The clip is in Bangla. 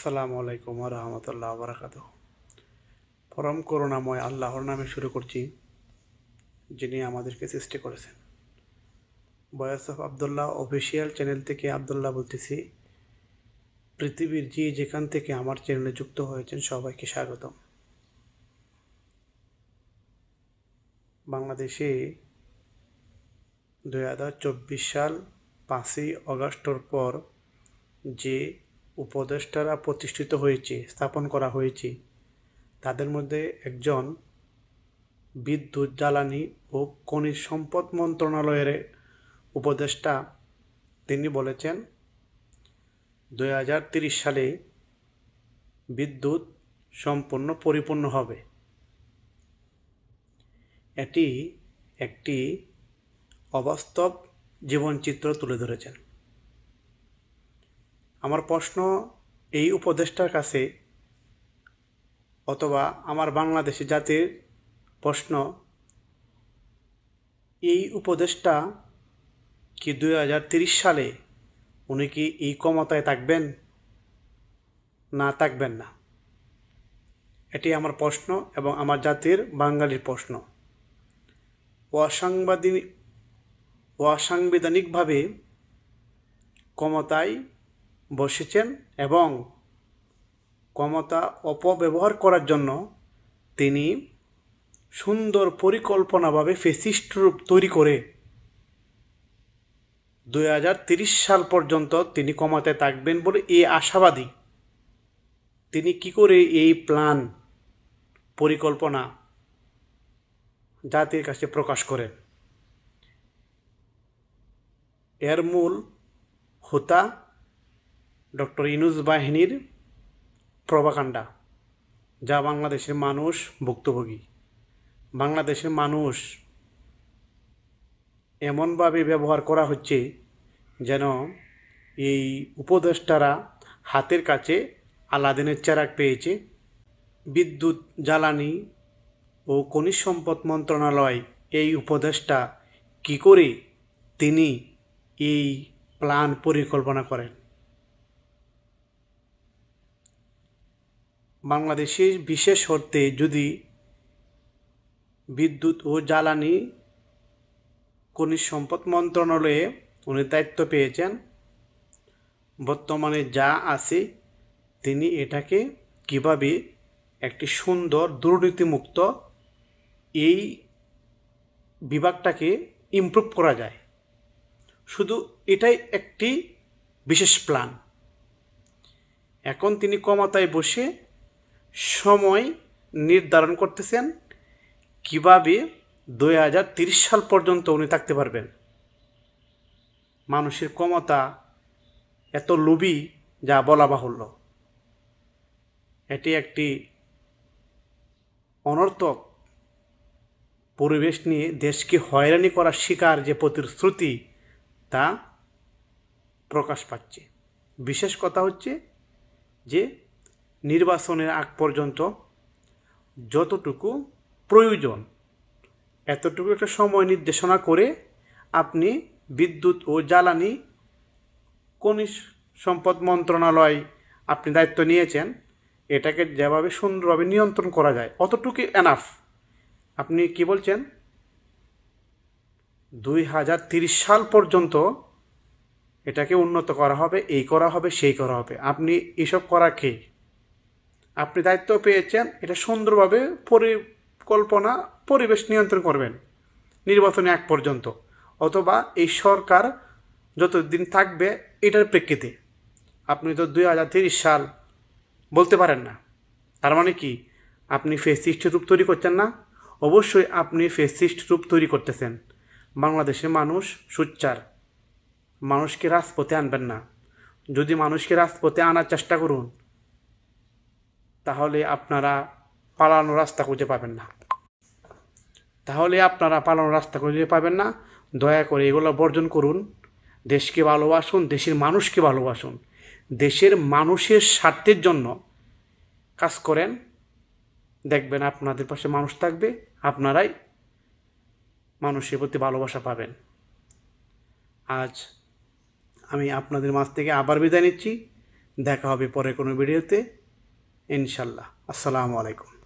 আসসালামু আলাইকুম ওয়া রাহমাতুল্লাহি ওয়া বারাকাতুহু। পরম করুণাময় আল্লাহর নামে শুরু করছি, যিনি আমাদেরকে সৃষ্টি করেছেন। Voice of Abdullah official channel থেকে আব্দুল্লাহ বলতেছি। পৃথিবীর যে যেখান থেকে আমার চ্যানেলে যুক্ত হয়েছেন সবাইকে স্বাগতম। বাংলাদেশে 2024 সাল 5ই আগস্টের পর যে উপদেষ্টারা প্রতিষ্ঠিত হয়েছে, স্থাপন করা হয়েছে, তাদের মধ্যে একজন বিদ্যুৎ, জ্বালানি ও খনিজ সম্পদ মন্ত্রণালয়ের উপদেষ্টা। তিনি বলেছেন 2030 সালে বিদ্যুৎ সম্পূর্ণ পরিপূর্ণ হবে। এটি একটি অবাস্তব জীবনচিত্র তুলে ধরেছেন। আমার প্রশ্ন এই উপদেষ্টার কাছে, অথবা আমার বাংলাদেশি জাতির প্রশ্ন, এই উপদেষ্টা কি 2030 সালে উনি কি এই ক্ষমতায় থাকবেন না থাকবেন না? এটি আমার প্রশ্ন এবং আমার জাতির বাঙালির প্রশ্ন। অসাংবিধানিকভাবে ক্ষমতায় বসেছেন এবং ক্ষমতা অপব্যবহার করার জন্য তিনি সুন্দর পরিকল্পনাভাবে ফ্যাসিস্ট রূপ তৈরি করে 2030 সাল পর্যন্ত তিনি ক্ষমতায় থাকবেন বলে এই আশাবাদী। তিনি কি করে এই প্ল্যান, পরিকল্পনা জাতির কাছে প্রকাশ করেন? এর মূল হোতা ডক্টর ইউনূস বাহিনীর প্রপাগান্ডা, যা বাংলাদেশের মানুষ ভুক্তভোগী। বাংলাদেশের মানুষ এমনভাবে ব্যবহার করা হচ্ছে যেন এই উপদেষ্টারা হাতের কাছে আলাদিনের চেরাগ পেয়েছে। বিদ্যুৎ, জ্বালানি ও খনিজ সম্পদ মন্ত্রণালয়, এই উপদেষ্টা কি করে তিনি এই প্ল্যান পরিকল্পনা করেন? বাংলাদেশের বিশেষ অর্থে যদি বিদ্যুৎ ও জ্বালানি খনিজ সম্পদ মন্ত্রণালয়ে উনি দায়িত্ব পেয়েছেন, বর্তমানে যা আছে তিনি এটাকে কিভাবে একটি সুন্দর দুর্নীতিমুক্ত এই বিভাগটাকে ইমপ্রুভ করা যায়, শুধু এটাই একটি বিশেষ প্ল্যান। এখন তিনি ক্ষমতায় বসে সময় নির্ধারণ করতেছেন কিভাবে 2030 সাল পর্যন্ত উনি থাকতে পারবেন। মানুষের ক্ষমতা এত লোভী যা বলা বাহুল্য। এটি একটি অনর্থক পরিবেশ নিয়ে দেশকে হয়রানি করার শিকার যে প্রতিশ্রুতি, তা প্রকাশ পাচ্ছে। বিশেষ কথা হচ্ছে যে নির্বাচনের আগ পর্যন্ত যতটুকু প্রয়োজন এতটুকু একটা সময় নির্দেশনা করে আপনি বিদ্যুৎ ও জ্বালানি খনিজ সম্পদ মন্ত্রণালয় আপনি দায়িত্ব নিয়েছেন, এটাকে যেভাবে সুন্দরভাবে নিয়ন্ত্রণ করা যায় অতটুকু এনাফ। আপনি কি বলছেন 2030 সাল পর্যন্ত এটাকে উন্নত করা হবে, এই করা হবে, সেই করা হবে। আপনি এসব করা কে? আপনি দায়িত্ব পেয়েছেন, এটা সুন্দরভাবে পরিকল্পনা, পরিবেশ নিয়ন্ত্রণ করবেন নির্বাচনে এক পর্যন্ত, অথবা এই সরকার যতদিন থাকবে এটার প্রেক্ষিতে। আপনি তো 2030 সাল বলতে পারেন না। তার মানে কি আপনি ফ্যাসিস্ট রূপ তৈরি করছেন না? অবশ্যই আপনি ফ্যাসিস্ট রূপ তৈরি করতেছেন। বাংলাদেশের মানুষ সোচ্চার, মানুষকে রাজপথে আনবেন না। যদি মানুষকে রাজপথে আনার চেষ্টা করুন, তাহলে আপনারা পালানোর রাস্তা খুঁজে পাবেন না। দয়া করে এগুলো বর্জন করুন। দেশকে ভালোবাসুন, দেশের মানুষকে ভালোবাসুন, দেশের মানুষের স্বার্থের জন্য কাজ করেন। দেখবেন আপনাদের পাশে মানুষ থাকবে, আপনারাই মানুষের প্রতি ভালোবাসা পাবেন। আজ আমি আপনাদের মাঝ থেকে আবার বিদায় নিচ্ছি। দেখা হবে পরে কোনো ভিডিওতে ইনশাল্লাহ। আসসালামু আলাইকুম।